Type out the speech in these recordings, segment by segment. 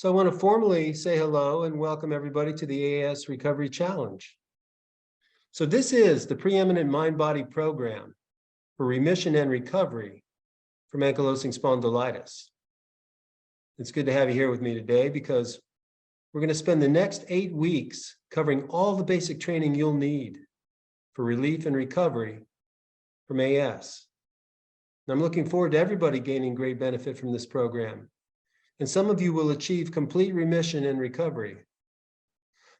So I want to formally say hello and welcome everybody to the AAS Recovery Challenge. So this is the preeminent mind-body program for remission and recovery from ankylosing spondylitis. It's good to have you here with me today because we're going to spend the next 8 weeks covering all the basic training you'll need for relief and recovery from AS. And I'm looking forward to everybody gaining great benefit from this program. And some of you will achieve complete remission and recovery.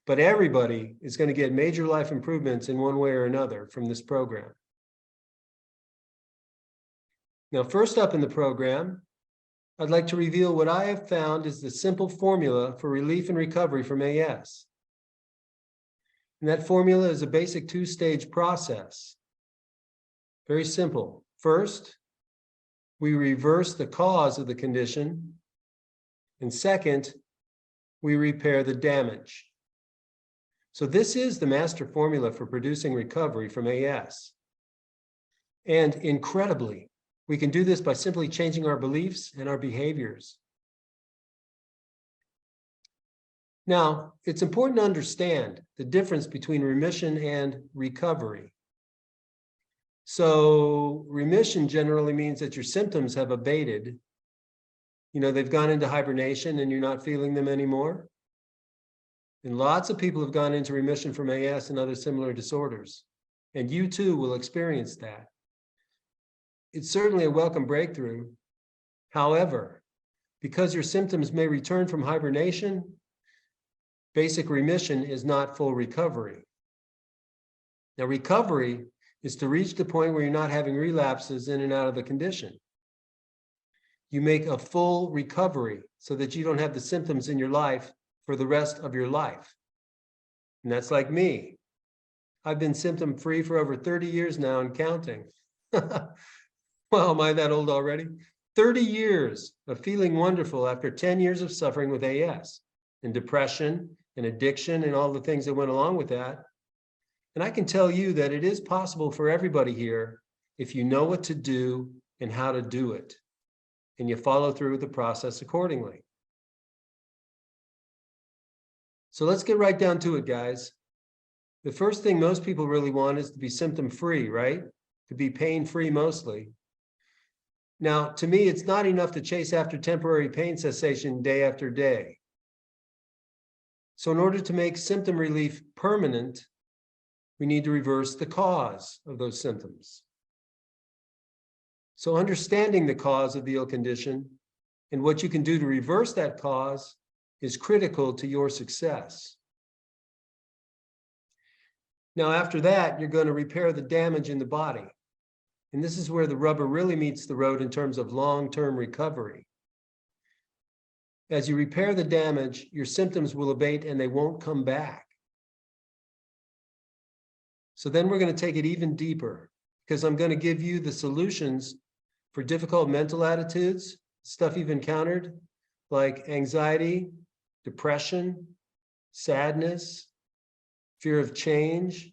But everybody is going to get major life improvements in one way or another from this program. Now, first up in the program, I'd like to reveal what I have found is the simple formula for relief and recovery from AS. And that formula is a basic two-stage process. Very simple. First, we reverse the cause of the condition. And second, we repair the damage. So this is the master formula for producing recovery from AS. And incredibly, we can do this by simply changing our beliefs and our behaviors. Now, it's important to understand the difference between remission and recovery. So remission generally means that your symptoms have abated. You know, they've gone into hibernation and you're not feeling them anymore. And lots of people have gone into remission from AS and other similar disorders. And you too will experience that. It's certainly a welcome breakthrough. However, because your symptoms may return from hibernation, basic remission is not full recovery. Now, recovery is to reach the point where you're not having relapses in and out of the condition. You make a full recovery so that you don't have the symptoms in your life for the rest of your life. And that's like me. I've been symptom-free for over 30 years now and counting. Well, am I that old already? 30 years of feeling wonderful after 10 years of suffering with AS and depression and addiction and all the things that went along with that. And I can tell you that it is possible for everybody here if you know what to do and how to do it, and you follow through with the process accordingly. So let's get right down to it, guys. The first thing most people really want is to be symptom-free, right? To be pain-free mostly. Now, to me, it's not enough to chase after temporary pain cessation day after day. So in order to make symptom relief permanent, we need to reverse the cause of those symptoms. So understanding the cause of the ill condition and what you can do to reverse that cause is critical to your success. Now, after that, you're going to repair the damage in the body. And this is where the rubber really meets the road in terms of long-term recovery. As you repair the damage, your symptoms will abate and they won't come back. So then we're going to take it even deeper because I'm going to give you the solutions for difficult mental attitudes, stuff you've encountered, like anxiety, depression, sadness, fear of change,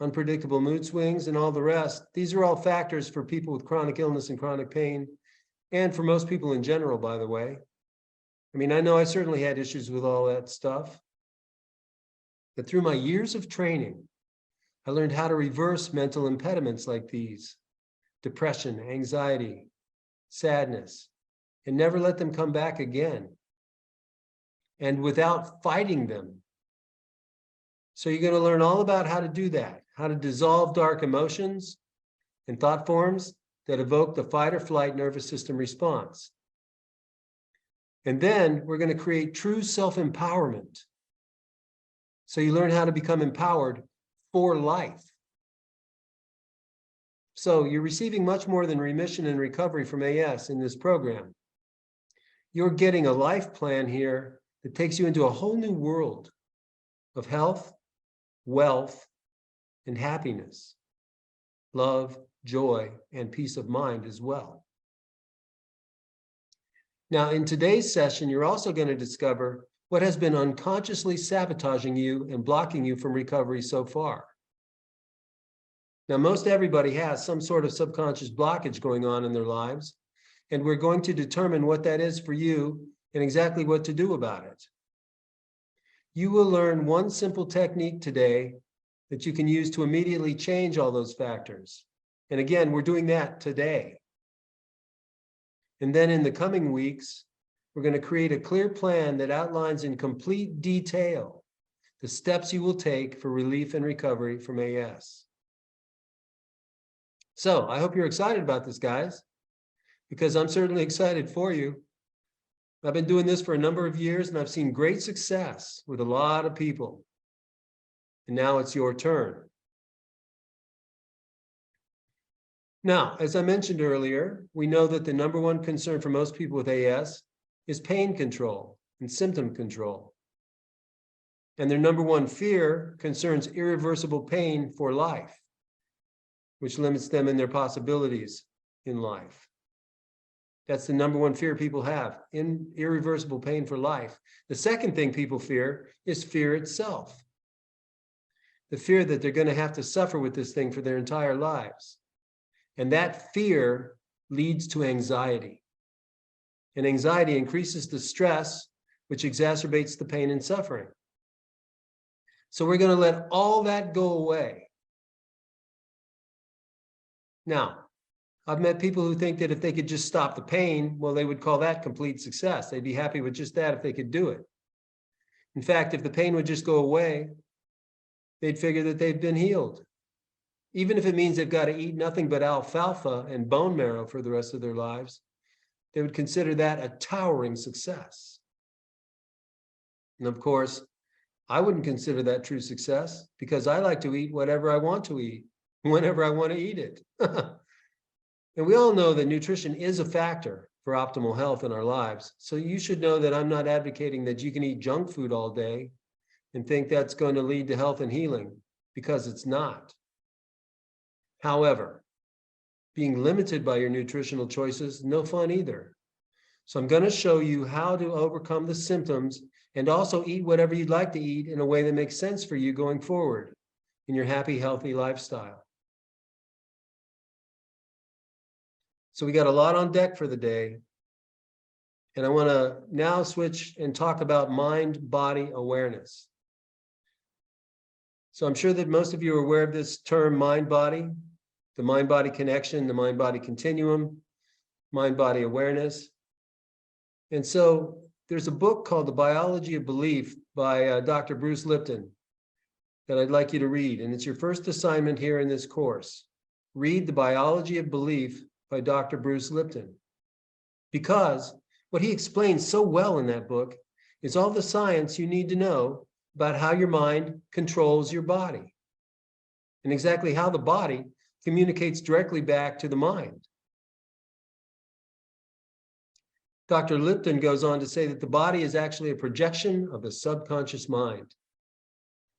unpredictable mood swings, and all the rest. These are all factors for people with chronic illness and chronic pain, and for most people in general, by the way. I mean, I know I certainly had issues with all that stuff, but through my years of training, I learned how to reverse mental impediments like these: depression, anxiety, sadness, and never let them come back again, and without fighting them. So you're going to learn all about how to do that, how to dissolve dark emotions and thought forms that evoke the fight or flight nervous system response. And then we're going to create true self-empowerment. So you learn how to become empowered for life. So you're receiving much more than remission and recovery from AS in this program. You're getting a life plan here that takes you into a whole new world of health, wealth, and happiness, love, joy, and peace of mind as well. Now, in today's session, you're also going to discover what has been unconsciously sabotaging you and blocking you from recovery so far. Now, most everybody has some sort of subconscious blockage going on in their lives, and we're going to determine what that is for you and exactly what to do about it. You will learn one simple technique today that you can use to immediately change all those factors. And again, we're doing that today. And then in the coming weeks, we're going to create a clear plan that outlines in complete detail the steps you will take for relief and recovery from AS. So I hope you're excited about this, guys, because I'm certainly excited for you. I've been doing this for a number of years, and I've seen great success with a lot of people. And now it's your turn. Now, as I mentioned earlier, we know that the number one concern for most people with AS is pain control and symptom control. And their number one fear concerns irreversible pain for life, which limits them in their possibilities in life. That's the number one fear people have, irreversible pain for life. The second thing people fear is fear itself. The fear that they're going to have to suffer with this thing for their entire lives. And that fear leads to anxiety. And anxiety increases the stress, which exacerbates the pain and suffering. So we're going to let all that go away. Now, I've met people who think that if they could just stop the pain, well, they would call that complete success. They'd be happy with just that if they could do it. In fact, if the pain would just go away, they'd figure that they've been healed. Even if it means they've got to eat nothing but alfalfa and bone marrow for the rest of their lives, they would consider that a towering success. And of course, I wouldn't consider that true success because I like to eat whatever I want to eat, whenever I want to eat it. And we all know that nutrition is a factor for optimal health in our lives. So you should know that I'm not advocating that you can eat junk food all day and think that's going to lead to health and healing, because it's not. However, being limited by your nutritional choices, no fun either. So I'm going to show you how to overcome the symptoms and also eat whatever you'd like to eat in a way that makes sense for you going forward in your happy, healthy lifestyle. So we got a lot on deck for the day. And I want to now switch and talk about mind-body awareness. So I'm sure that most of you are aware of this term mind-body, the mind-body connection, the mind-body continuum, mind-body awareness. And so there's a book called The Biology of Belief by Dr. Bruce Lipton that I'd like you to read. And it's your first assignment here in this course. Read The Biology of Belief by Dr. Bruce Lipton. Because what he explains so well in that book is all the science you need to know about how your mind controls your body and exactly how the body communicates directly back to the mind. Dr. Lipton goes on to say that the body is actually a projection of the subconscious mind.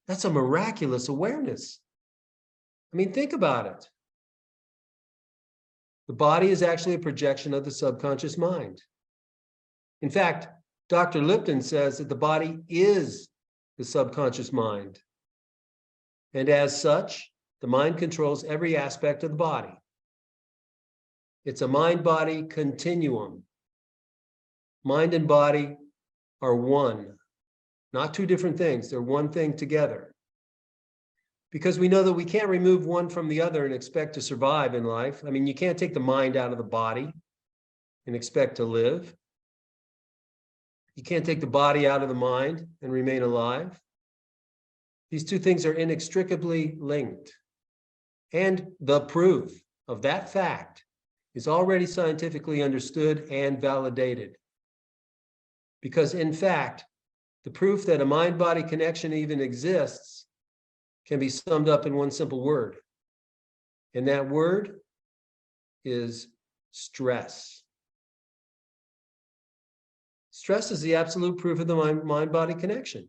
That's a miraculous awareness. I mean, think about it. The body is actually a projection of the subconscious mind. In fact, Dr. Lipton says that the body is the subconscious mind. And as such, the mind controls every aspect of the body. It's a mind-body continuum. Mind and body are one, not two different things. They're one thing together. Because we know that we can't remove one from the other and expect to survive in life. I mean, you can't take the mind out of the body and expect to live. You can't take the body out of the mind and remain alive. These two things are inextricably linked. And the proof of that fact is already scientifically understood and validated. Because in fact, the proof that a mind-body connection even exists can be summed up in one simple word. And that word is stress. Stress is the absolute proof of the mind-body connection.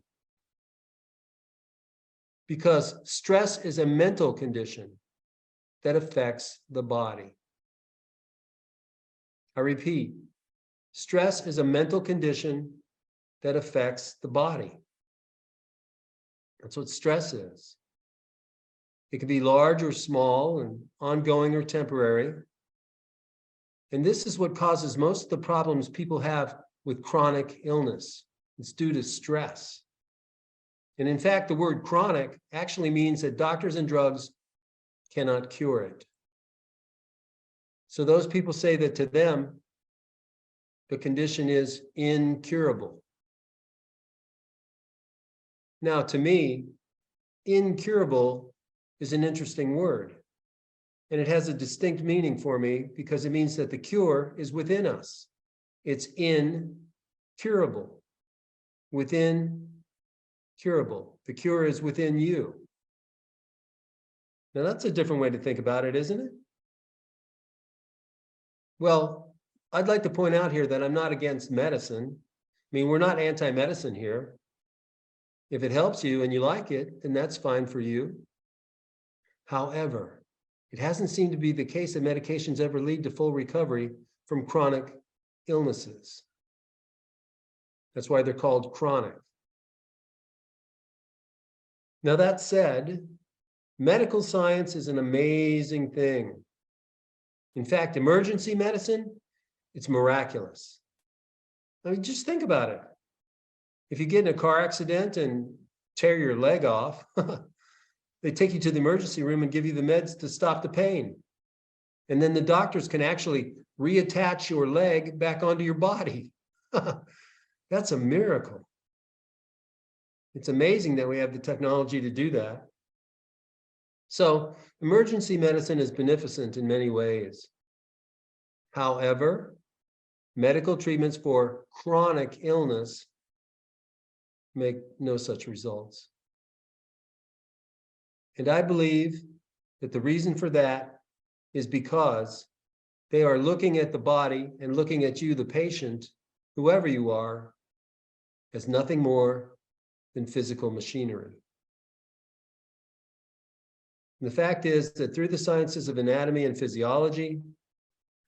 Because stress is a mental condition that affects the body. I repeat, stress is a mental condition that affects the body. That's what stress is. It can be large or small and ongoing or temporary. And this is what causes most of the problems people have with chronic illness. It's due to stress. And in fact, the word chronic actually means that doctors and drugs cannot cure it. So those people say that to them, the condition is incurable. Now, to me, incurable is an interesting word. And it has a distinct meaning for me because it means that the cure is within us. It's incurable. Within curable. The cure is within you. Now, that's a different way to think about it, isn't it? Well, I'd like to point out here that I'm not against medicine. I mean, we're not anti-medicine here. If it helps you and you like it, then that's fine for you. However, it hasn't seemed to be the case that medications ever lead to full recovery from chronic illnesses. That's why they're called chronic. Now, that said, medical science is an amazing thing. In fact, emergency medicine, it's miraculous. I mean, just think about it. If you get in a car accident and tear your leg off, they take you to the emergency room and give you the meds to stop the pain. And then the doctors can actually reattach your leg back onto your body. That's a miracle. It's amazing that we have the technology to do that. So emergency medicine is beneficent in many ways. However, medical treatments for chronic illness make no such results. And I believe that the reason for that is because they are looking at the body and looking at you, the patient, whoever you are, as nothing more than physical machinery. And the fact is that through the sciences of anatomy and physiology,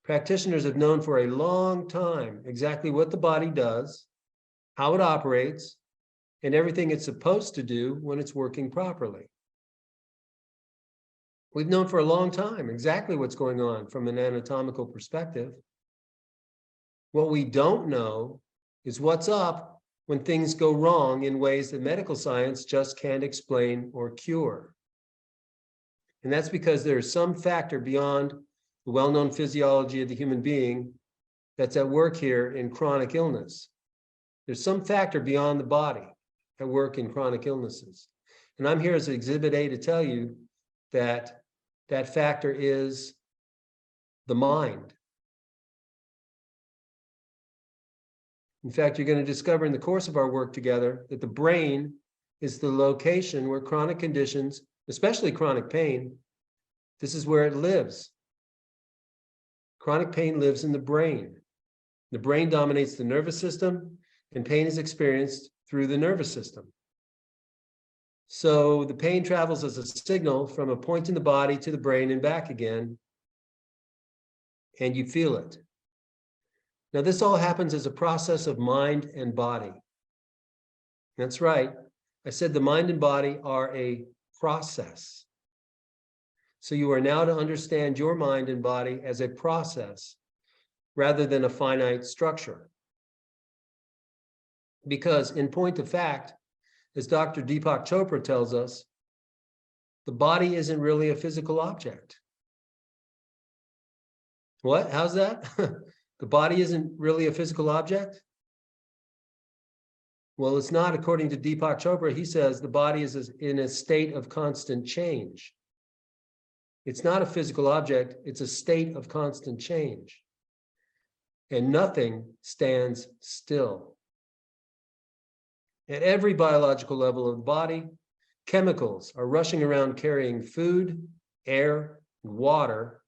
practitioners have known for a long time exactly what the body does, how it operates, and everything it's supposed to do when it's working properly. We've known for a long time exactly what's going on from an anatomical perspective. What we don't know is what's up when things go wrong in ways that medical science just can't explain or cure. And that's because there's some factor beyond the well-known physiology of the human being that's at work here in chronic illness. There's some factor beyond the body at work in chronic illnesses. And I'm here as Exhibit A to tell you that that factor is the mind. In fact, you're going to discover in the course of our work together that the brain is the location where chronic conditions, especially chronic pain, this is where it lives. Chronic pain lives in the brain. The brain dominates the nervous system, and pain is experienced through the nervous system. So the pain travels as a signal from a point in the body to the brain and back again, and you feel it. Now, this all happens as a process of mind and body. That's right. I said the mind and body are a process. So you are now to understand your mind and body as a process rather than a finite structure. Because in point of fact, as Dr. Deepak Chopra tells us, the body isn't really a physical object. What? How's that? The body isn't really a physical object? Well, it's not according to Deepak Chopra. He says the body is in a state of constant change. It's not a physical object, it's a state of constant change. And nothing stands still. At every biological level of the body, chemicals are rushing around carrying food, air, and water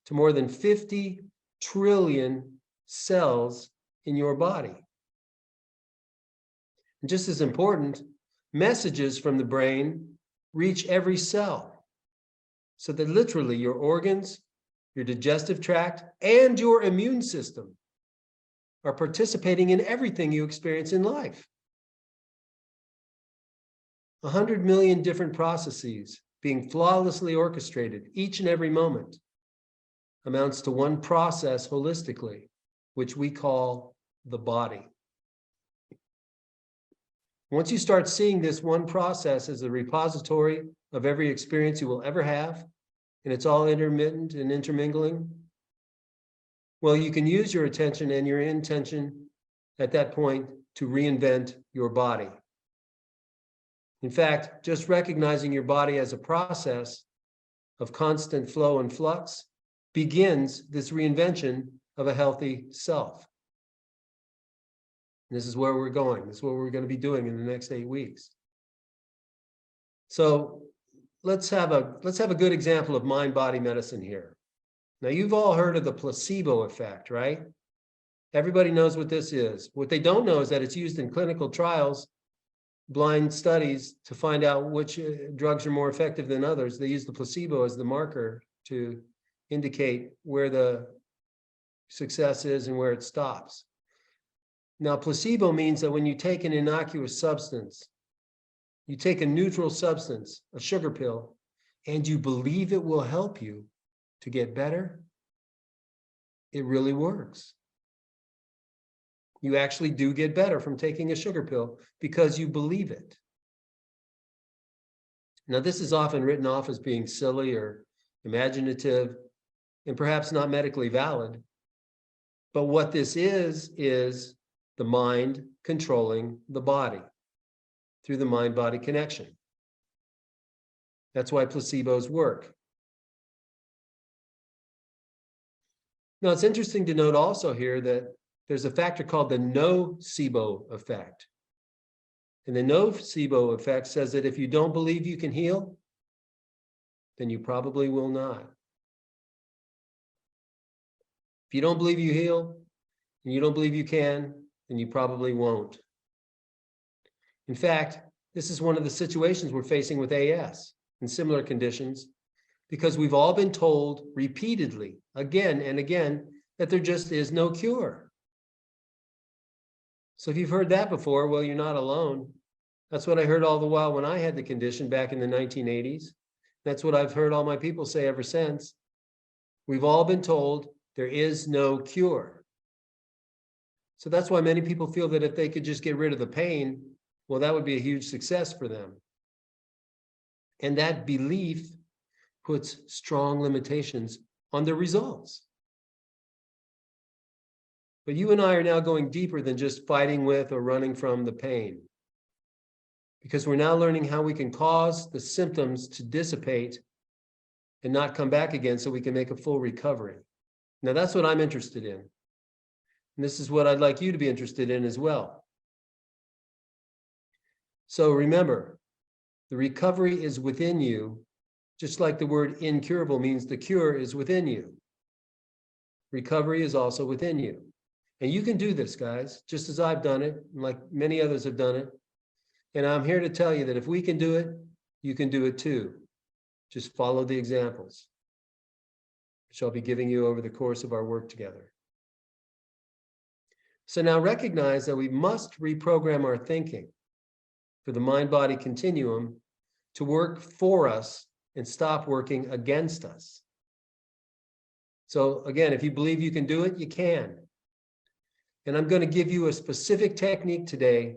to more than 50 trillion cells in your body. And just as important, messages from the brain reach every cell, so that literally your organs, your digestive tract, and your immune system are participating in everything you experience in life. 100 million different processes being flawlessly orchestrated each and every moment amounts to one process holistically, which we call the body. Once you start seeing this one process as a repository of every experience you will ever have, and it's all intermittent and intermingling, well, you can use your attention and your intention at that point to reinvent your body. In fact, just recognizing your body as a process of constant flow and flux begins this reinvention of a healthy self. And this is where we're going. This is what we're going to be doing in the next 8 weeks. So let's have a good example of mind-body medicine here. Now, you've all heard of the placebo effect, right? Everybody knows what this is. What they don't know is that it's used in clinical trials, blind studies, to find out which drugs are more effective than others. They use the placebo as the marker to indicate where the success is and where it stops. Now, placebo means that when you take an innocuous substance, you take a neutral substance, a sugar pill, and you believe it will help you to get better, it really works. You actually do get better from taking a sugar pill because you believe it. Now, this is often written off as being silly or imaginative and perhaps not medically valid. But what this is the mind controlling the body through the mind-body connection. That's why placebos work. Now, it's interesting to note also here that there's a factor called the nocebo effect. And the nocebo effect says that if you don't believe you can heal, then you probably will not. If you don't believe you heal, and you don't believe you can, then you probably won't. In fact, this is one of the situations we're facing with AS and similar conditions, because we've all been told repeatedly, again and again, that there just is no cure. So if you've heard that before, well, you're not alone. That's what I heard all the while when I had the condition back in the 1980s. That's what I've heard all my people say ever since. We've all been told there is no cure. So that's why many people feel that if they could just get rid of the pain, well, that would be a huge success for them. And that belief puts strong limitations on their results. But you and I are now going deeper than just fighting with or running from the pain, because we're now learning how we can cause the symptoms to dissipate and not come back again so we can make a full recovery. Now, that's what I'm interested in. And this is what I'd like you to be interested in as well. So remember, the recovery is within you, just like the word incurable means the cure is within you. Recovery is also within you. And you can do this, guys, just as I've done it, and like many others have done it. And I'm here to tell you that if we can do it, you can do it too. Just follow the examples, which I'll be giving you over the course of our work together. So now recognize that we must reprogram our thinking for the mind-body continuum to work for us and stop working against us. So again, if you believe you can do it, you can. And I'm going to give you a specific technique today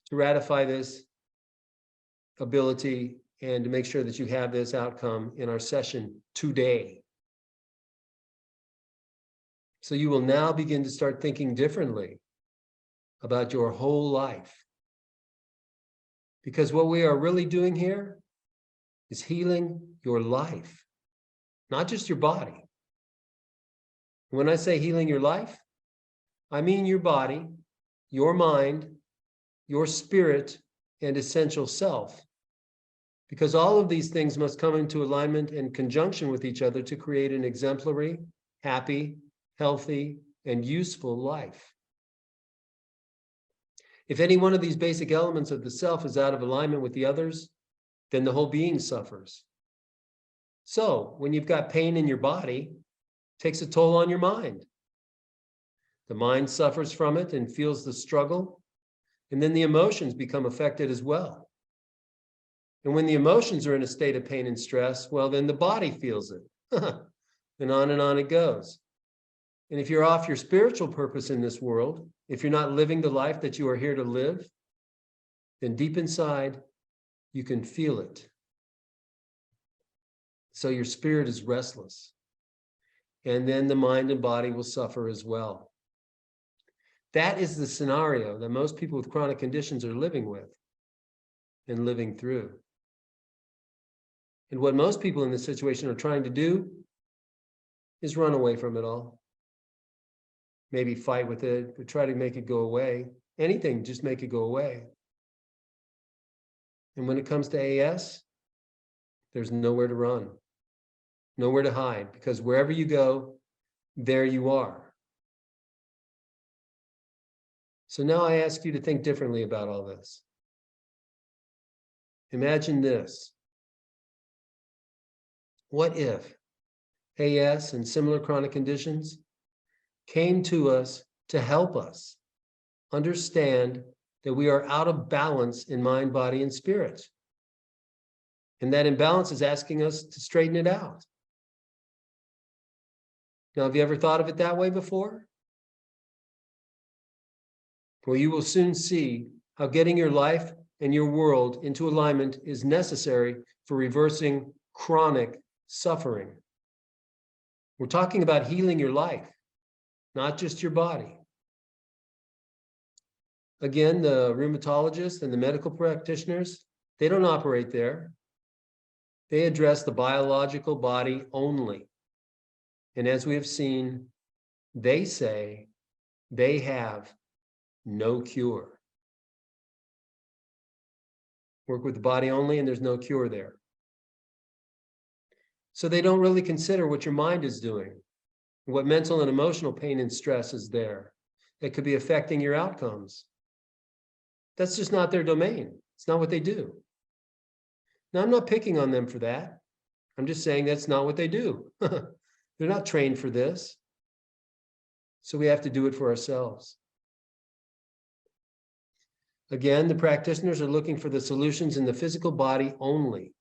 to ratify this ability and to make sure that you have this outcome in our session today. So you will now begin to start thinking differently about your whole life. Because what we are really doing here is healing your life, not just your body. When I say healing your life, I mean your body, your mind, your spirit, and essential self. Because all of these things must come into alignment and conjunction with each other to create an exemplary, happy, healthy, and useful life. If any one of these basic elements of the self is out of alignment with the others, then the whole being suffers. So when you've got pain in your body, it takes a toll on your mind. The mind suffers from it and feels the struggle, and then the emotions become affected as well. And when the emotions are in a state of pain and stress, well, then the body feels it. And on it goes. And if you're off your spiritual purpose in this world, if you're not living the life that you are here to live, then deep inside, you can feel it. So your spirit is restless. And then the mind and body will suffer as well. That is the scenario that most people with chronic conditions are living with and living through. And what most people in this situation are trying to do is run away from it all. Maybe fight with it, but try to make it go away. Anything, just make it go away. And when it comes to AS, there's nowhere to run, nowhere to hide, because wherever you go, there you are. So now I ask you to think differently about all this. Imagine this. What if AS and similar chronic conditions came to us to help us understand that we are out of balance in mind, body, and spirit? And that imbalance is asking us to straighten it out. Now, have you ever thought of it that way before? Well, you will soon see how getting your life and your world into alignment is necessary for reversing chronic suffering. We're talking about healing your life, not just your body. Again, the rheumatologists and the medical practitioners, they don't operate there. They address the biological body only. And as we have seen, they say they have no cure. Work with the body only, and there's no cure there. So they don't really consider what your mind is doing, what mental and emotional pain and stress is there that could be affecting your outcomes. That's just not their domain. It's not what they do. Now, I'm not picking on them for that. I'm just saying that's not what they do. They're not trained for this. So we have to do it for ourselves. Again, the practitioners are looking for the solutions in the physical body only.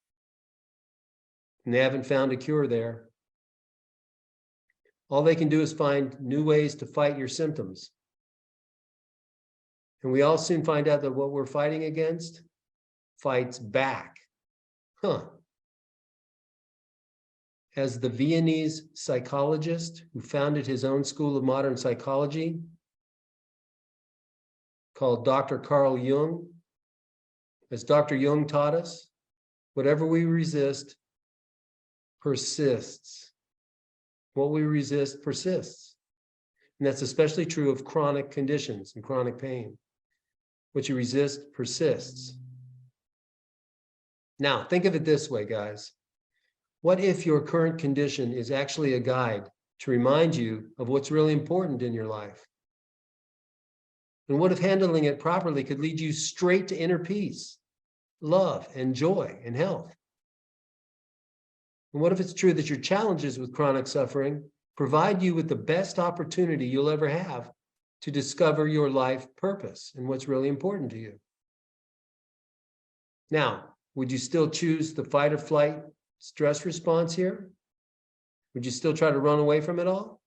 And they haven't found a cure there. All they can do is find new ways to fight your symptoms. And we all soon find out that what we're fighting against fights back. As the Viennese psychologist who founded his own school of modern psychology, called Dr. Carl Jung, as Dr. Jung taught us, whatever we resist persists. What we resist persists. And that's especially true of chronic conditions and chronic pain. What you resist persists. Now, think of it this way, guys. What if your current condition is actually a guide to remind you of what's really important in your life? And what if handling it properly could lead you straight to inner peace, love, and joy, and health? And what if it's true that your challenges with chronic suffering provide you with the best opportunity you'll ever have to discover your life purpose and what's really important to you? Now, would you still choose the fight or flight stress response here? Would you still try to run away from it all?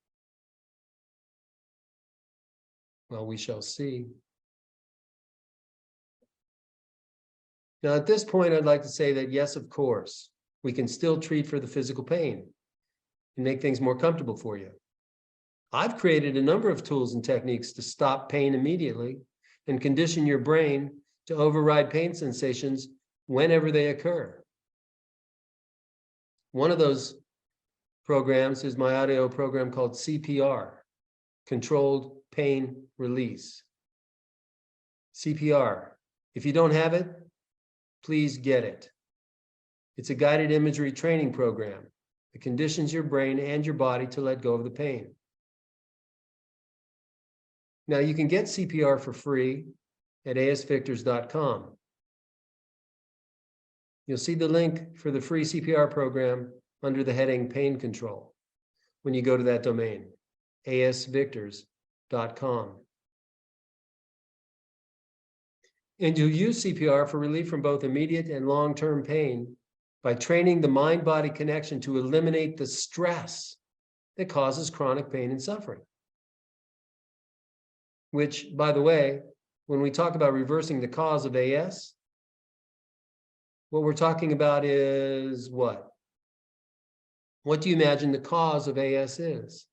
Well, we shall see. Now, at this point, I'd like to say that yes, of course, we can still treat for the physical pain and make things more comfortable for you. I've created a number of tools and techniques to stop pain immediately and condition your brain to override pain sensations whenever they occur. One of those programs is my audio program called CPR, Controlled Pain Release. CPR. If you don't have it, please get it. It's a guided imagery training program that conditions your brain and your body to let go of the pain. Now, you can get CPR for free at asvictors.com. You'll see the link for the free CPR program under the heading Pain Control when you go to that domain, asvictors.com. And you'll use CPR for relief from both immediate and long-term pain by training the mind-body connection to eliminate the stress that causes chronic pain and suffering. Which, by the way, when we talk about reversing the cause of AS, what we're talking about is what? What do you imagine the cause of AS is?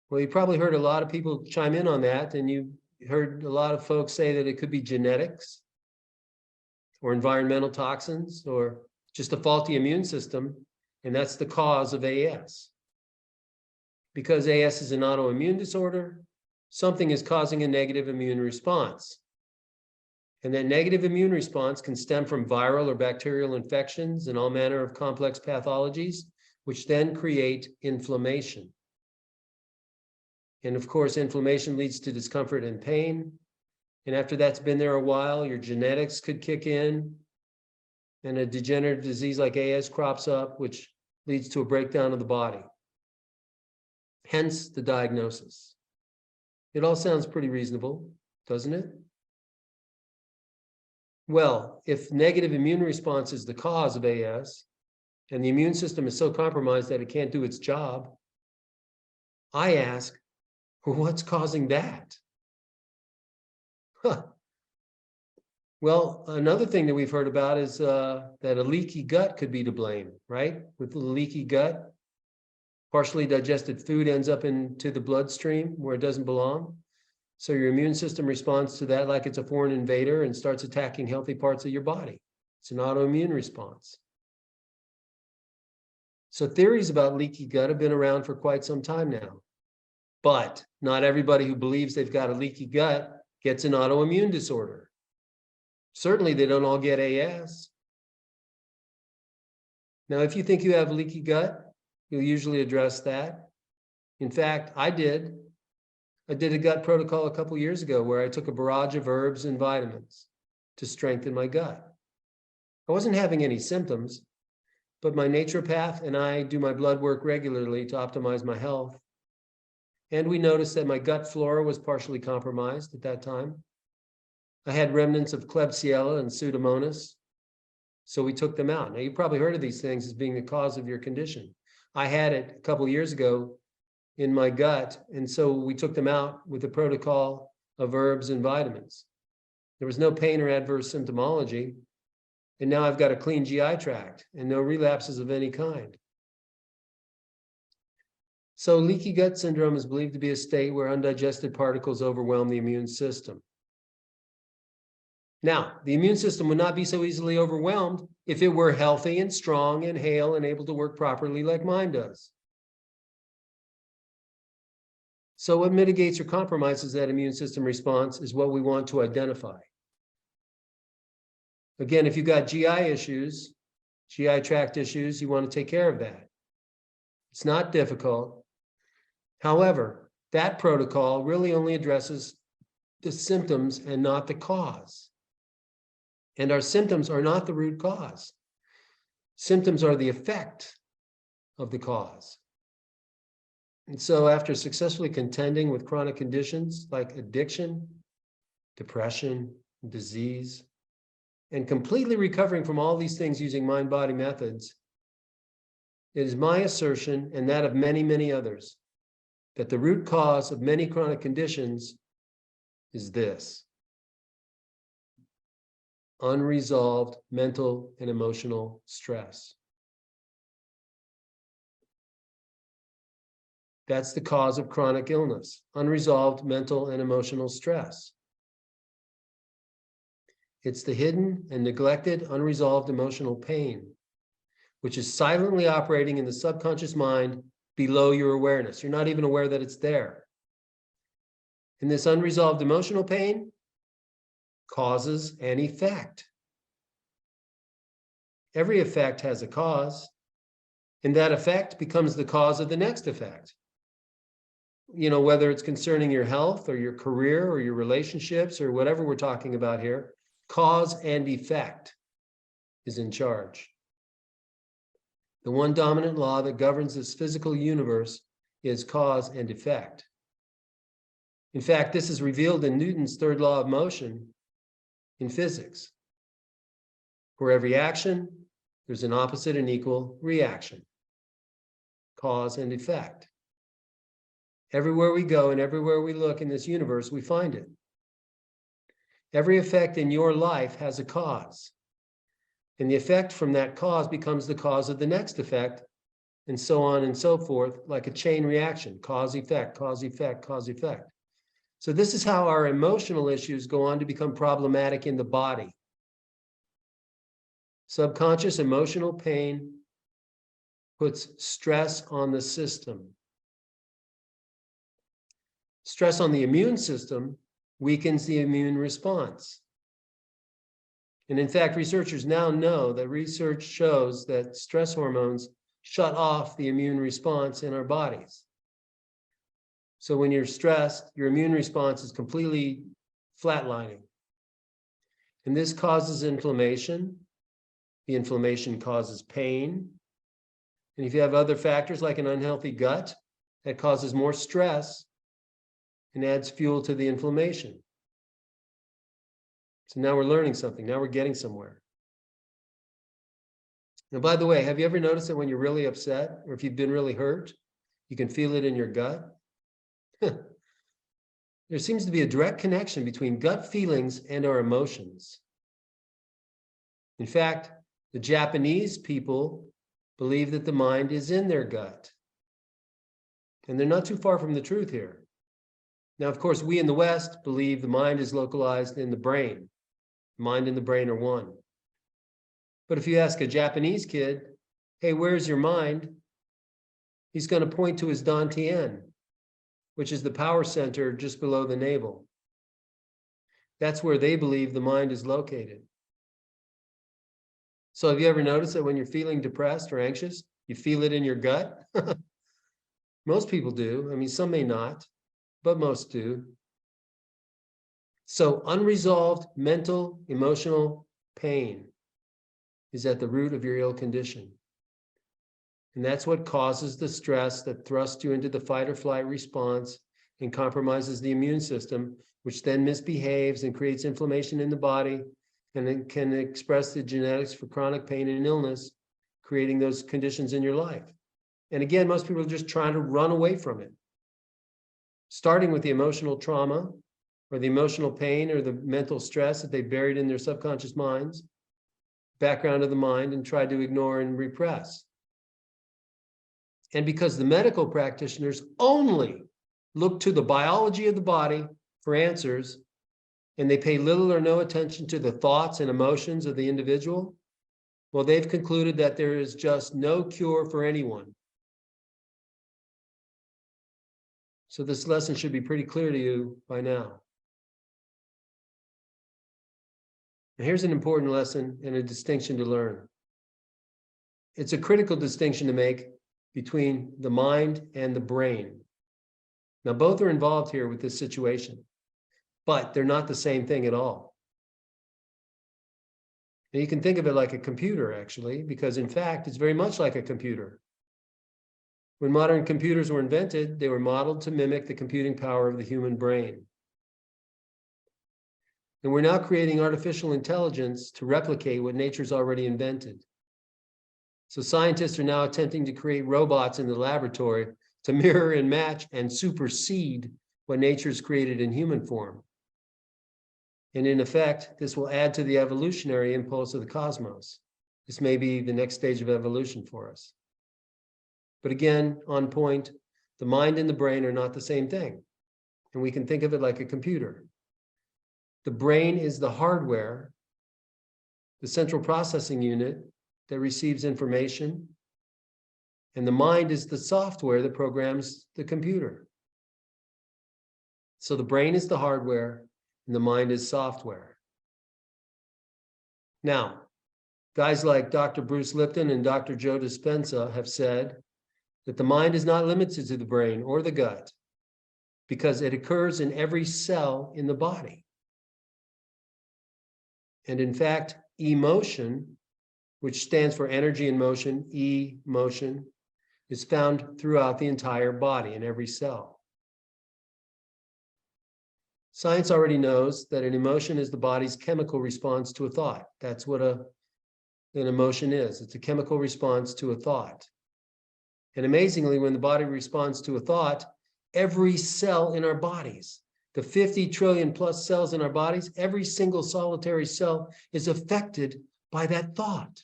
Well, you probably heard a lot of people chime in on that, and you heard a lot of folks say that it could be genetics or environmental toxins or just a faulty immune system, and that's the cause of AS. Because AS is an autoimmune disorder, something is causing a negative immune response. And that negative immune response can stem from viral or bacterial infections and all manner of complex pathologies, which then create inflammation. And of course, inflammation leads to discomfort and pain. And after that's been there a while, your genetics could kick in, and a degenerative disease like AS crops up, which leads to a breakdown of the body. Hence the diagnosis. It all sounds pretty reasonable, doesn't it? Well, if negative immune response is the cause of AS, and the immune system is so compromised that it can't do its job, I ask, well, what's causing that? Huh. Well, another thing that we've heard about is that a leaky gut could be to blame, right? With a leaky gut, partially digested food ends up into the bloodstream where it doesn't belong. So your immune system responds to that like it's a foreign invader and starts attacking healthy parts of your body. It's an autoimmune response. So theories about leaky gut have been around for quite some time now. But not everybody who believes they've got a leaky gut gets an autoimmune disorder. Certainly, they don't all get AS. Now, if you think you have leaky gut, you'll usually address that. In fact, I did a gut protocol a couple years ago where I took a barrage of herbs and vitamins to strengthen my gut. I wasn't having any symptoms, but my naturopath and I do my blood work regularly to optimize my health. And we noticed that my gut flora was partially compromised at that time. I had remnants of Klebsiella and Pseudomonas, so we took them out. Now, you've probably heard of these things as being the cause of your condition. I had it a couple years ago in my gut, and so we took them out with a protocol of herbs and vitamins. There was no pain or adverse symptomology, and now I've got a clean GI tract and no relapses of any kind. So leaky gut syndrome is believed to be a state where undigested particles overwhelm the immune system. Now, the immune system would not be so easily overwhelmed if it were healthy and strong and hale and able to work properly like mine does. So what mitigates or compromises that immune system response is what we want to identify. Again, if you've got GI issues, GI tract issues, you want to take care of that. It's not difficult. However, that protocol really only addresses the symptoms and not the cause. And our symptoms are not the root cause. Symptoms are the effect of the cause. And so after successfully contending with chronic conditions like addiction, depression, disease, and completely recovering from all these things using mind-body methods, it is my assertion, and that of many, many others, that the root cause of many chronic conditions is this: unresolved mental and emotional stress. That's the cause of chronic illness, unresolved mental and emotional stress. It's the hidden and neglected, unresolved emotional pain, which is silently operating in the subconscious mind below your awareness. You're not even aware that it's there. And this unresolved emotional pain causes an effect. Every effect has a cause, and that effect becomes the cause of the next effect. You know, whether it's concerning your health or your career or your relationships or whatever we're talking about here, cause and effect is in charge. The one dominant law that governs this physical universe is cause and effect. In fact, this is revealed in Newton's third law of motion in physics. For every action, there's an opposite and equal reaction. Cause and effect. Everywhere we go and everywhere we look in this universe, we find it. Every effect in your life has a cause. And the effect from that cause becomes the cause of the next effect, and so on and so forth, like a chain reaction, cause, effect, cause, effect, cause, effect. So this is how our emotional issues go on to become problematic in the body. Subconscious emotional pain puts stress on the system. Stress on the immune system weakens the immune response. And in fact, researchers now know that research shows that stress hormones shut off the immune response in our bodies. So when you're stressed, your immune response is completely flatlining. And this causes inflammation. The inflammation causes pain. And if you have other factors like an unhealthy gut, that causes more stress and adds fuel to the inflammation. So now we're learning something. Now we're getting somewhere. Now, by the way, have you ever noticed that when you're really upset or if you've been really hurt, you can feel it in your gut? There seems to be a direct connection between gut feelings and our emotions. In fact, the Japanese people believe that the mind is in their gut. And they're not too far from the truth here. Now, of course, we in the West believe the mind is localized in the brain. Mind and the brain are one. But if you ask a Japanese kid, hey, where's your mind? He's going to point to his dantian, which is the power center just below the navel. That's where they believe the mind is located. So have you ever noticed that when you're feeling depressed or anxious, you feel it in your gut? Most people do. I mean, some may not, but most do. So unresolved mental, emotional pain is at the root of your ill condition. And that's what causes the stress that thrusts you into the fight or flight response and compromises the immune system, which then misbehaves and creates inflammation in the body, and it can express the genetics for chronic pain and illness, creating those conditions in your life. And again, most people are just trying to run away from it, starting with the emotional trauma or the emotional pain or the mental stress that they buried in their subconscious minds, background of the mind, and tried to ignore and repress. And because the medical practitioners only look to the biology of the body for answers, and they pay little or no attention to the thoughts and emotions of the individual, well, they've concluded that there is just no cure for anyone. So this lesson should be pretty clear to you by now. And here's an important lesson and a distinction to learn. It's a critical distinction to make between the mind and the brain. Now, both are involved here with this situation, but they're not the same thing at all. And you can think of it like a computer, actually, because in fact, it's very much like a computer. When modern computers were invented, they were modeled to mimic the computing power of the human brain. And we're now creating artificial intelligence to replicate what nature's already invented. So scientists are now attempting to create robots in the laboratory to mirror and match and supersede what nature's created in human form. And in effect, this will add to the evolutionary impulse of the cosmos. This may be the next stage of evolution for us. But again, on point, the mind and the brain are not the same thing. And we can think of it like a computer. The brain is the hardware, the central processing unit that receives information, and the mind is the software that programs the computer. So the brain is the hardware, and the mind is software. Now, guys like Dr. Bruce Lipton and Dr. Joe Dispenza have said that the mind is not limited to the brain or the gut because it occurs in every cell in the body. And in fact, emotion, which stands for energy in motion, emotion, is found throughout the entire body in every cell. Science already knows that an emotion is the body's chemical response to a thought. That's what an emotion is. It's a chemical response to a thought. And amazingly, when the body responds to a thought, every cell in our bodies. The 50 trillion plus cells in our bodies, every single solitary cell is affected by that thought,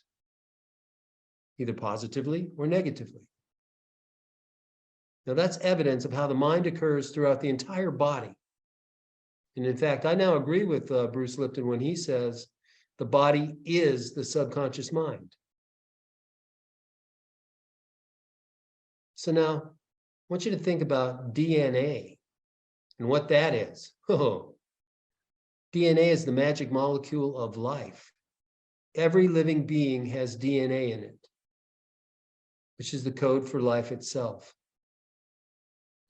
either positively or negatively. Now that's evidence of how the mind occurs throughout the entire body. And in fact, I now agree with Bruce Lipton when he says the body is the subconscious mind. So now I want you to think about DNA and what that is. Oh, DNA is the magic molecule of life. Every living being has DNA in it, which is the code for life itself.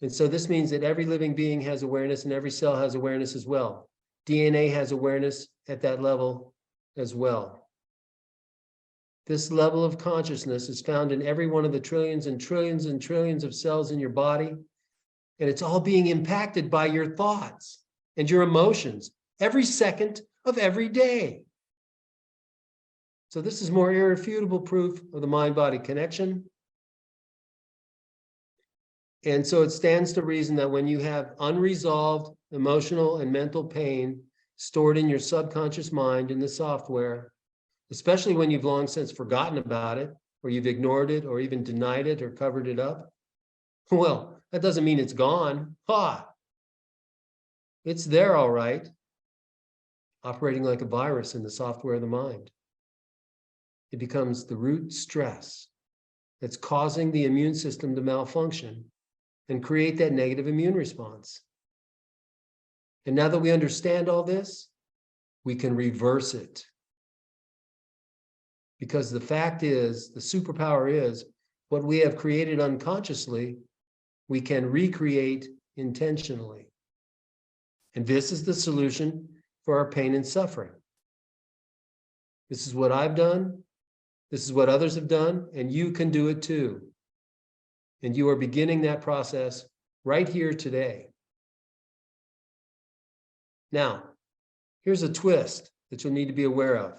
And so this means that every living being has awareness and every cell has awareness as well. DNA has awareness at that level as well. This level of consciousness is found in every one of the trillions and trillions and trillions of cells in your body. And it's all being impacted by your thoughts and your emotions every second of every day. So this is more irrefutable proof of the mind-body connection. And so it stands to reason that when you have unresolved emotional and mental pain stored in your subconscious mind in the software, especially when you've long since forgotten about it, or you've ignored it, or even denied it, or covered it up, well, that doesn't mean it's gone. Ha! It's there, all right, operating like a virus in the software of the mind. It becomes the root stress that's causing the immune system to malfunction and create that negative immune response. And now that we understand all this, we can reverse it. Because the fact is, the superpower is, what we have created unconsciously, we can recreate intentionally. And this is the solution for our pain and suffering. This is what I've done. This is what others have done, and you can do it too. And you are beginning that process right here today. Now, here's a twist that you'll need to be aware of.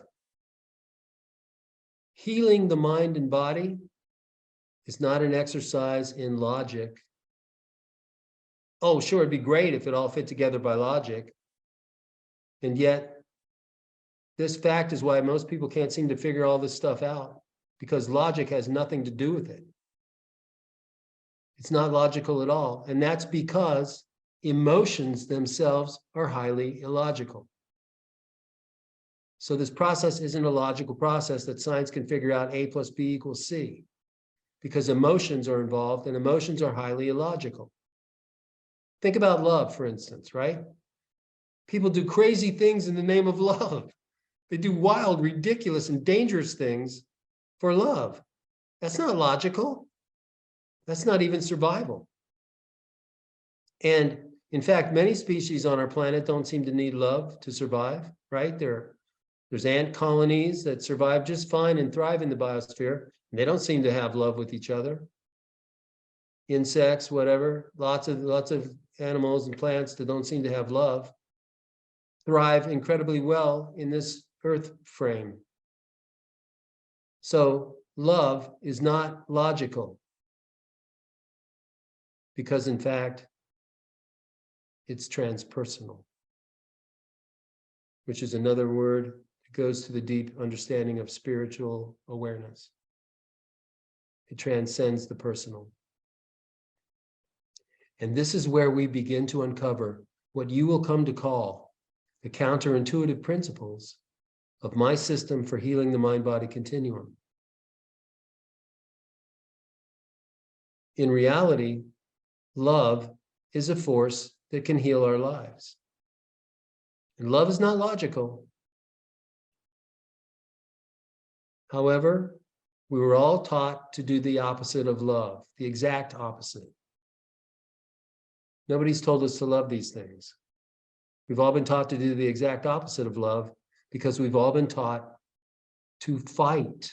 Healing the mind and body is not an exercise in logic. Oh, sure, it'd be great if it all fit together by logic. And yet, this fact is why most people can't seem to figure all this stuff out, because logic has nothing to do with it. It's not logical at all. And that's because emotions themselves are highly illogical. So this process isn't a logical process that science can figure out A plus B equals C, because emotions are involved and emotions are highly illogical. Think about love, for instance, right? People do crazy things in the name of love. They do wild, ridiculous, and dangerous things for love. That's not logical. That's not even survival. And in fact, many species on our planet don't seem to need love to survive, right? There's ant colonies that survive just fine and thrive in the biosphere, and they don't seem to have love with each other. Insects, whatever, lots of animals and plants that don't seem to have love thrive incredibly well in this earth frame. So love is not logical, because in fact, it's transpersonal, which is another word that goes to the deep understanding of spiritual awareness. It transcends the personal. And this is where we begin to uncover what you will come to call the counterintuitive principles of my system for healing the mind-body continuum. In reality, love is a force that can heal our lives. And love is not logical. However, we were all taught to do the opposite of love, the exact opposite. Nobody's told us to love these things. We've all been taught to do the exact opposite of love because we've all been taught to fight.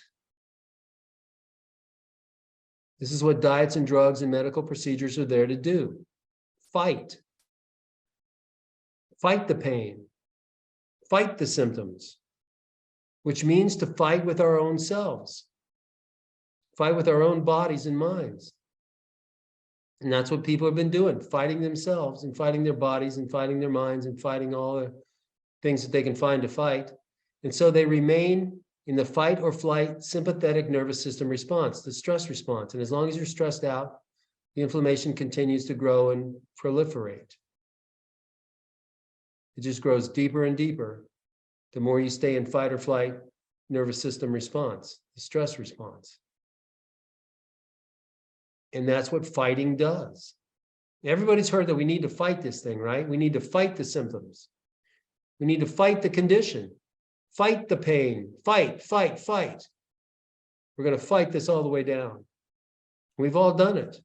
This is what diets and drugs and medical procedures are there to do. Fight. Fight the pain. Fight the symptoms, which means to fight with our own selves. Fight with our own bodies and minds. And that's what people have been doing, fighting themselves and fighting their bodies and fighting their minds and fighting all the things that they can find to fight. And so they remain in the fight or flight sympathetic nervous system response, the stress response. And as long as you're stressed out, the inflammation continues to grow and proliferate. It just grows deeper and deeper the more you stay in fight or flight nervous system response, the stress response. And that's what fighting does. Everybody's heard that we need to fight this thing, right? We need to fight the symptoms. We need to fight the condition, fight the pain, fight. We're going to fight this all the way down. We've all done it.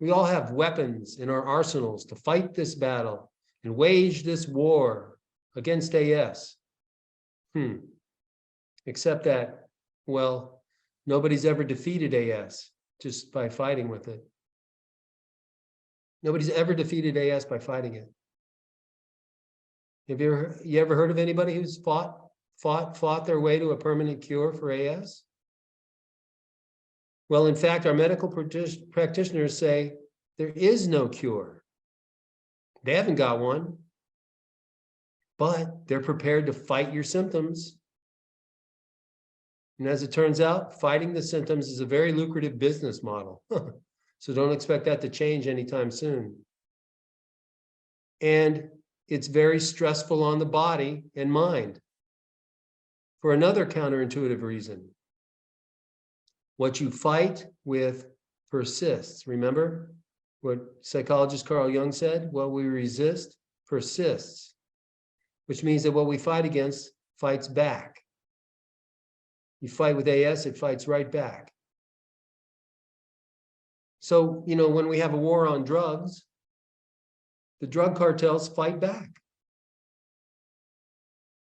We all have weapons in our arsenals to fight this battle and wage this war against AS. Except that, well, nobody's ever defeated AS just by fighting with it. Nobody's ever defeated AS by fighting it. Have you ever heard of anybody who's fought their way to a permanent cure for AS? Well, in fact, our medical practitioners say there is no cure. They haven't got one, but they're prepared to fight your symptoms. And as it turns out, fighting the symptoms is a very lucrative business model. So don't expect that to change anytime soon. And it's very stressful on the body and mind for another counterintuitive reason. What you fight with persists. Remember what psychologist Carl Jung said? What we resist persists, which means that what we fight against fights back. You fight with AS, it fights right back. So, when we have a war on drugs, the drug cartels fight back.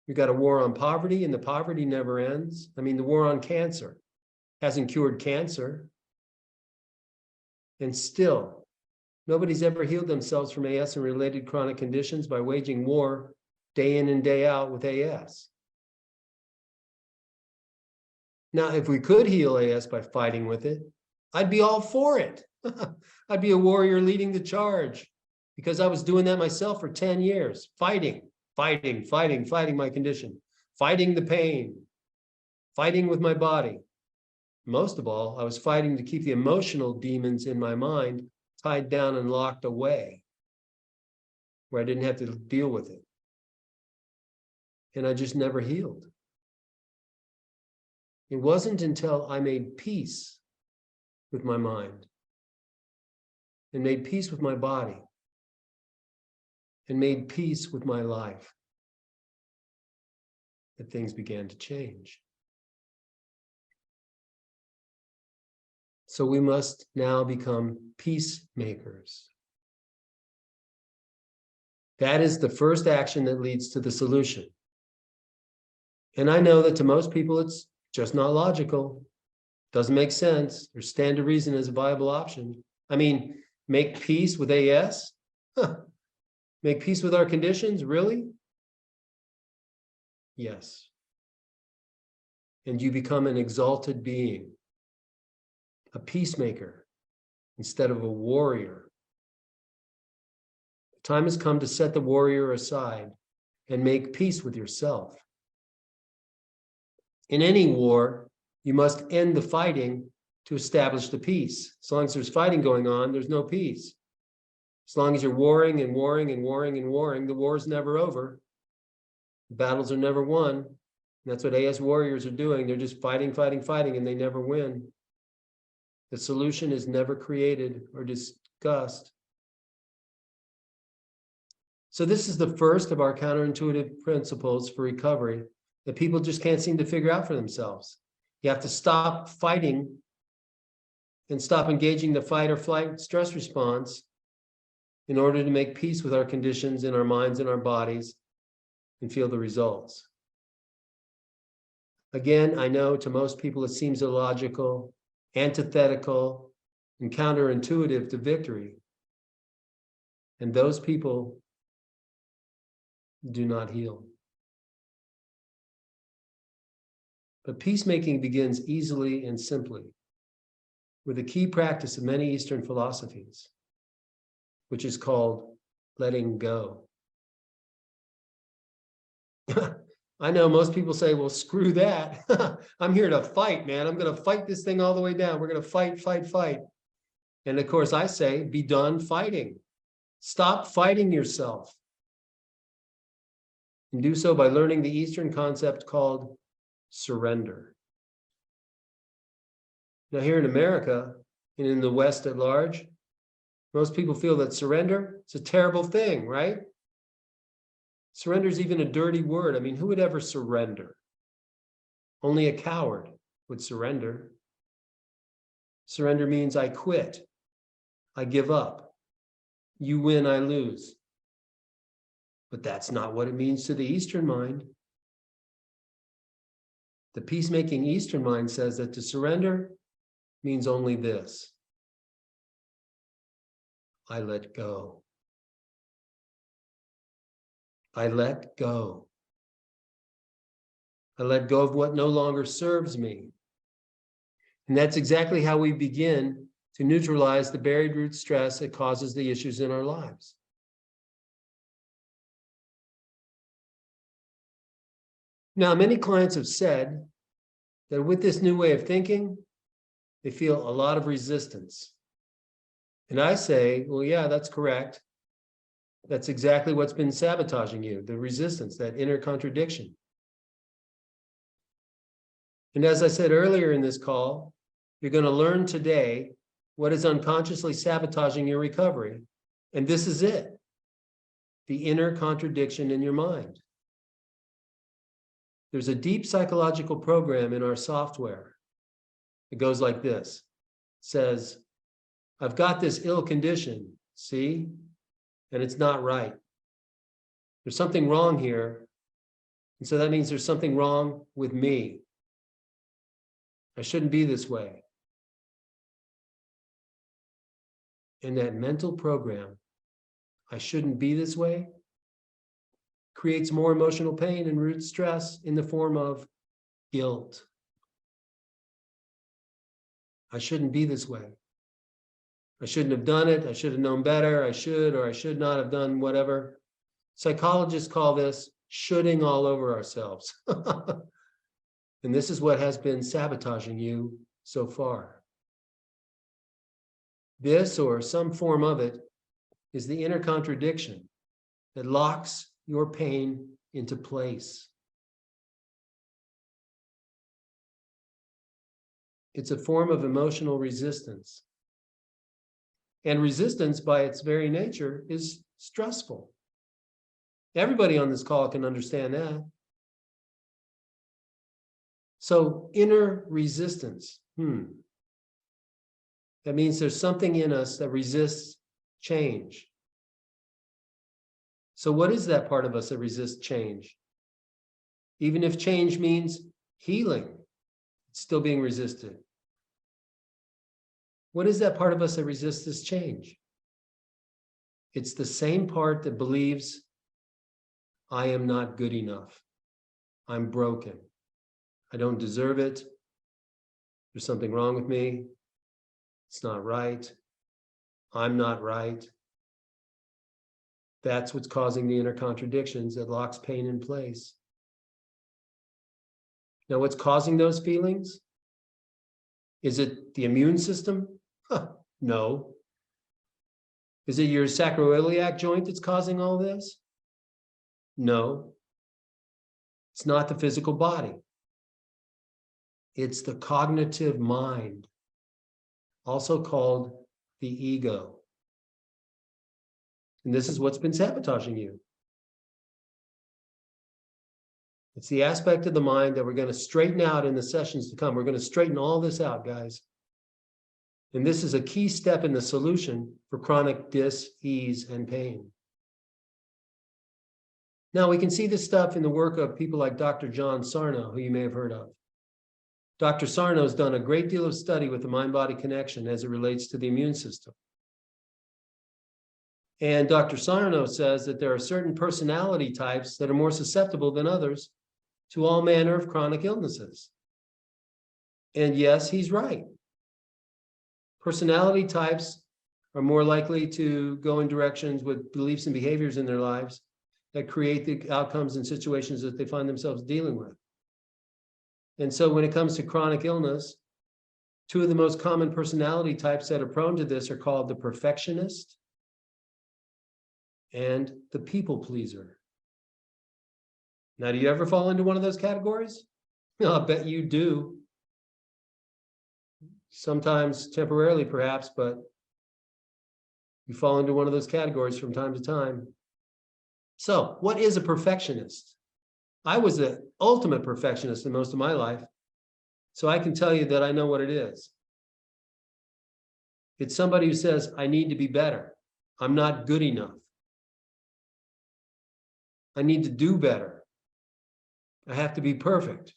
We've got a war on poverty, and the poverty never ends. The war on cancer hasn't cured cancer. And still, nobody's ever healed themselves from AS and related chronic conditions by waging war day in and day out with AS. Now, if we could heal AS by fighting with it, I'd be all for it. I'd be a warrior leading the charge because I was doing that myself for 10 years, fighting my condition, fighting the pain, fighting with my body. Most of all, I was fighting to keep the emotional demons in my mind tied down and locked away where I didn't have to deal with it. And I just never healed. It wasn't until I made peace with my mind and made peace with my body and made peace with my life that things began to change. So we must now become peacemakers. That is the first action that leads to the solution. And I know that to most people, it's just not logical. Doesn't make sense. Or stand to reason as a viable option. Make peace with AS? Make peace with our conditions? Really? Yes. And you become an exalted being, a peacemaker instead of a warrior. The time has come to set the warrior aside and make peace with yourself. In any war, you must end the fighting to establish the peace. As long as there's fighting going on, there's no peace. As long as you're warring, the war is never over. The battles are never won. And that's what AS warriors are doing. They're just fighting, and they never win. The solution is never created or discussed. So this is the first of our counterintuitive principles for recovery that people just can't seem to figure out for themselves. You have to stop fighting and stop engaging the fight or flight stress response in order to make peace with our conditions in our minds and our bodies and feel the results. Again, I know to most people it seems illogical, antithetical, and counterintuitive to victory. And those people do not heal. But peacemaking begins easily and simply with a key practice of many Eastern philosophies. which is called letting go. I know most people say, well, screw that. I'm here to fight, man. I'm going to fight this thing all the way down. We're going to fight, fight, fight. And of course, I say, be done fighting. Stop fighting yourself. And do so by learning the Eastern concept called surrender. Now, here in America and in the West at large, most people feel that surrender is a terrible thing, right? Surrender is even a dirty word. I mean, who would ever surrender? Only a coward would surrender. Surrender means I quit. I give up. You win, I lose. But that's not what it means to the Eastern mind. The peacemaking Eastern mind says that to surrender means only this. I let go. I let go. I let go of what no longer serves me. And that's exactly how we begin to neutralize the buried root stress that causes the issues in our lives. Now, many clients have said that with this new way of thinking, they feel a lot of resistance. And I say, well, yeah, that's correct. That's exactly what's been sabotaging you, the resistance, that inner contradiction. And as I said earlier in this call, you're going to learn today what is unconsciously sabotaging your recovery. And this is it, the inner contradiction in your mind. There's a deep psychological program in our software. It goes like this. It says, I've got this ill condition, see? And it's not right. There's something wrong here. And so that means there's something wrong with me. I shouldn't be this way. And that mental program, I shouldn't be this way, creates more emotional pain and root stress in the form of guilt. I shouldn't be this way. I shouldn't have done it. I should have known better. I should or I should not have done whatever. Psychologists call this shoulding all over ourselves. And this is what has been sabotaging you so far. This or some form of it is the inner contradiction that locks your pain into place. It's a form of emotional resistance. And resistance, by its very nature, is stressful. Everybody on this call can understand that. So, inner resistance. That means there's something in us that resists change. So, what is that part of us that resists change? Even if change means healing, it's still being resisted. What is that part of us that resists this change? It's the same part that believes, I am not good enough. I'm broken. I don't deserve it. There's something wrong with me. It's not right. I'm not right. That's what's causing the inner contradictions that locks pain in place. Now, what's causing those feelings? Is it the immune system? No. Is it your sacroiliac joint that's causing all this? No. It's not the physical body. It's the cognitive mind, also called the ego. And this is what's been sabotaging you. It's the aspect of the mind that we're going to straighten out in the sessions to come. We're going to straighten all this out, guys. And this is a key step in the solution for chronic dis-ease and pain. Now, we can see this stuff in the work of people like Dr. John Sarno, who you may have heard of. Dr. Sarno has done a great deal of study with the mind-body connection as it relates to the immune system. And Dr. Sarno says that there are certain personality types that are more susceptible than others to all manner of chronic illnesses. And yes, he's right. Personality types are more likely to go in directions with beliefs and behaviors in their lives that create the outcomes and situations that they find themselves dealing with. And so when it comes to chronic illness, two of the most common personality types that are prone to this are called the perfectionist and the people pleaser. Now, do you ever fall into one of those categories? I'll bet you do. Sometimes temporarily, perhaps, but you fall into one of those categories from time to time. So, what is a perfectionist? I was the ultimate perfectionist in most of my life, so I can tell you that I know what it is. It's somebody who says, I need to be better. I'm not good enough. I need to do better. I have to be perfect.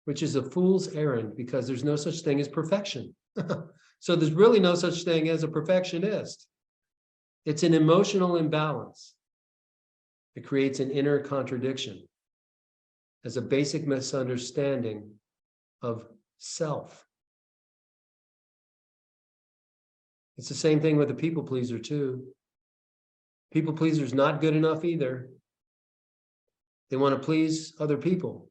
Which is a fool's errand, because there's no such thing as perfection. So there's really no such thing as a perfectionist. It's an emotional imbalance. It creates an inner contradiction as a basic misunderstanding of self. It's the same thing with a people pleaser too. People pleaser is not good enough either. They want to please other people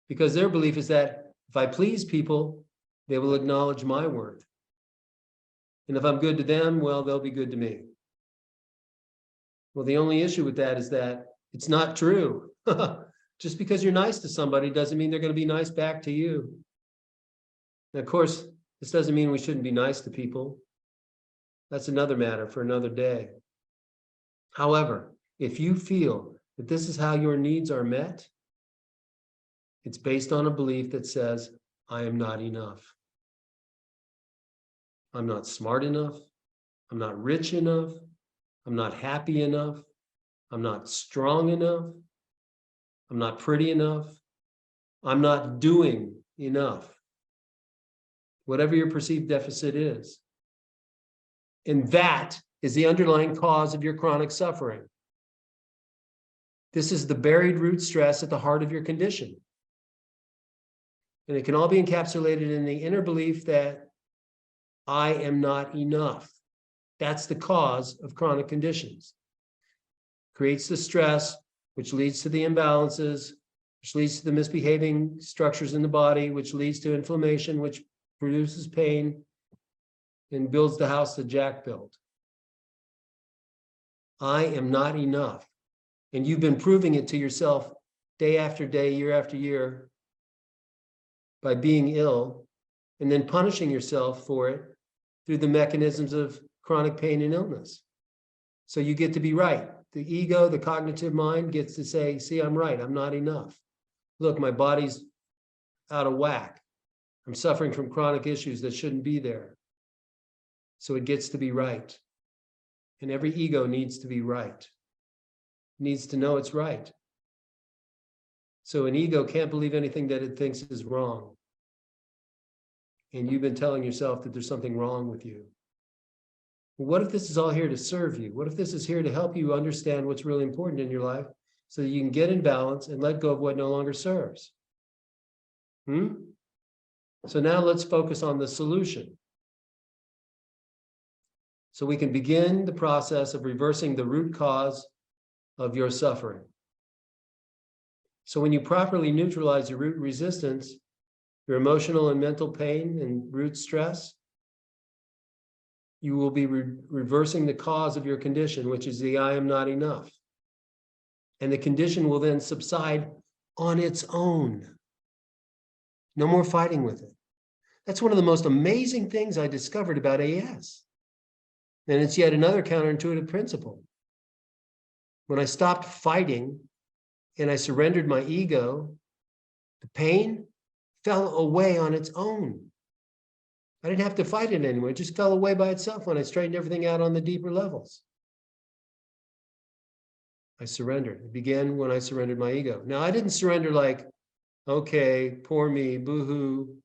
because their belief is that if I please people, they will acknowledge my worth. And if I'm good to them, well, they'll be good to me. Well, the only issue with that is that it's not true. Just because you're nice to somebody doesn't mean they're going to be nice back to you. And of course, this doesn't mean we shouldn't be nice to people. That's another matter for another day. However, if you feel that this is how your needs are met, it's based on a belief that says, I am not enough. I'm not smart enough. I'm not rich enough. I'm not happy enough. I'm not strong enough. I'm not pretty enough. I'm not doing enough. Whatever your perceived deficit is. And that is the underlying cause of your chronic suffering. This is the buried root stress at the heart of your condition. And it can all be encapsulated in the inner belief that I am not enough. That's the cause of chronic conditions. Creates the stress, which leads to the imbalances, which leads to the misbehaving structures in the body, which leads to inflammation, which produces pain and builds the house that Jack built. I am not enough. And you've been proving it to yourself day after day, year after year, by being ill and then punishing yourself for it through the mechanisms of chronic pain and illness. So you get to be right. The ego, the cognitive mind gets to say, see, I'm right. I'm not enough. Look, my body's out of whack. I'm suffering from chronic issues that shouldn't be there. So it gets to be right. And every ego needs to be right. It needs to know it's right. So an ego can't believe anything that it thinks is wrong. And you've been telling yourself that there's something wrong with you. Well, what if this is all here to serve you? What if this is here to help you understand what's really important in your life so that you can get in balance and let go of what no longer serves? So now let's focus on the solution. So we can begin the process of reversing the root cause of your suffering. So when you properly neutralize your root resistance, your emotional and mental pain and root stress, you will be reversing the cause of your condition, which is the I am not enough. And the condition will then subside on its own. No more fighting with it. That's one of the most amazing things I discovered about AS. And it's yet another counterintuitive principle. When I stopped fighting and I surrendered my ego, the pain fell away on its own. I didn't have to fight it anymore. It just fell away by itself when I straightened everything out on the deeper levels. I surrendered. It began when I surrendered my ego. Now, I didn't surrender like, okay, poor me, boo-hoo.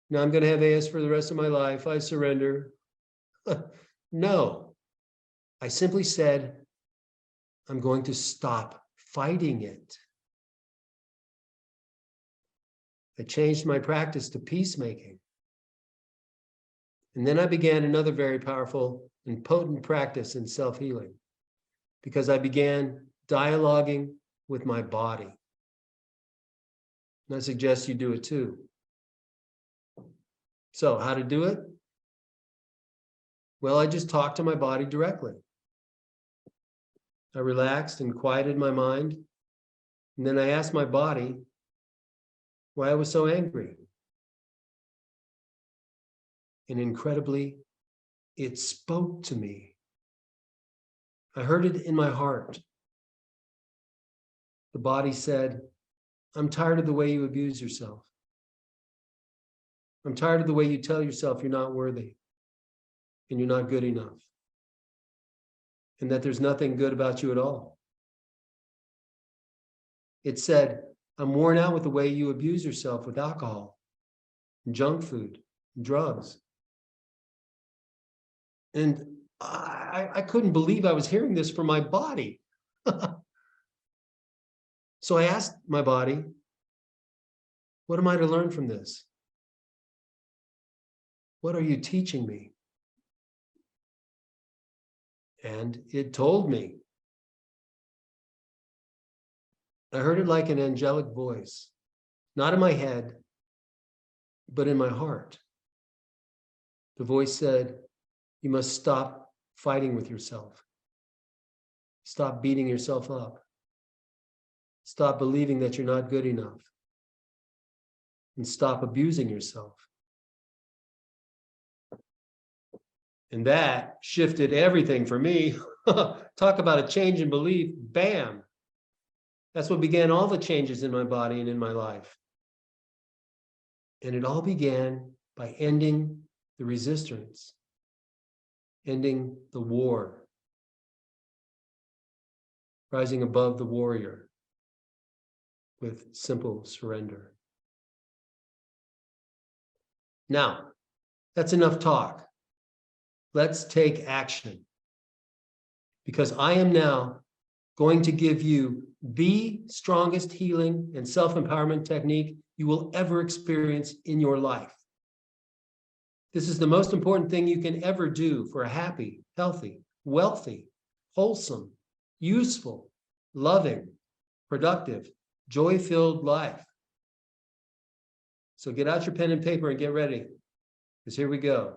Now I'm going to have AS for the rest of my life. I surrender. No. I simply said, I'm going to stop fighting it. I changed my practice to peacemaking. And then I began another very powerful and potent practice in self-healing, because I began dialoguing with my body. And I suggest you do it too. So how to do it? Well, I just talked to my body directly. I relaxed and quieted my mind. And then I asked my body why I was so angry. And incredibly, it spoke to me. I heard it in my heart. The body said, I'm tired of the way you abuse yourself. I'm tired of the way you tell yourself you're not worthy and you're not good enough, and that there's nothing good about you at all. It said, I'm worn out with the way you abuse yourself with alcohol, and junk food, and drugs. And I couldn't believe I was hearing this from my body. So I asked my body, what am I to learn from this? What are you teaching me? And it told me. I heard it like an angelic voice, not in my head, but in my heart. The voice said, you must stop fighting with yourself. Stop beating yourself up. Stop believing that you're not good enough. And stop abusing yourself. And that shifted everything for me. Talk about a change in belief. Bam. That's what began all the changes in my body and in my life. And it all began by ending the resistance, ending the war, rising above the warrior with simple surrender. Now, that's enough talk. Let's take action, because I am now going to give you the strongest healing and self-empowerment technique you will ever experience in your life. This is the most important thing you can ever do for a happy, healthy, wealthy, wholesome, useful, loving, productive, joy-filled life. So get out your pen and paper and get ready, because here we go.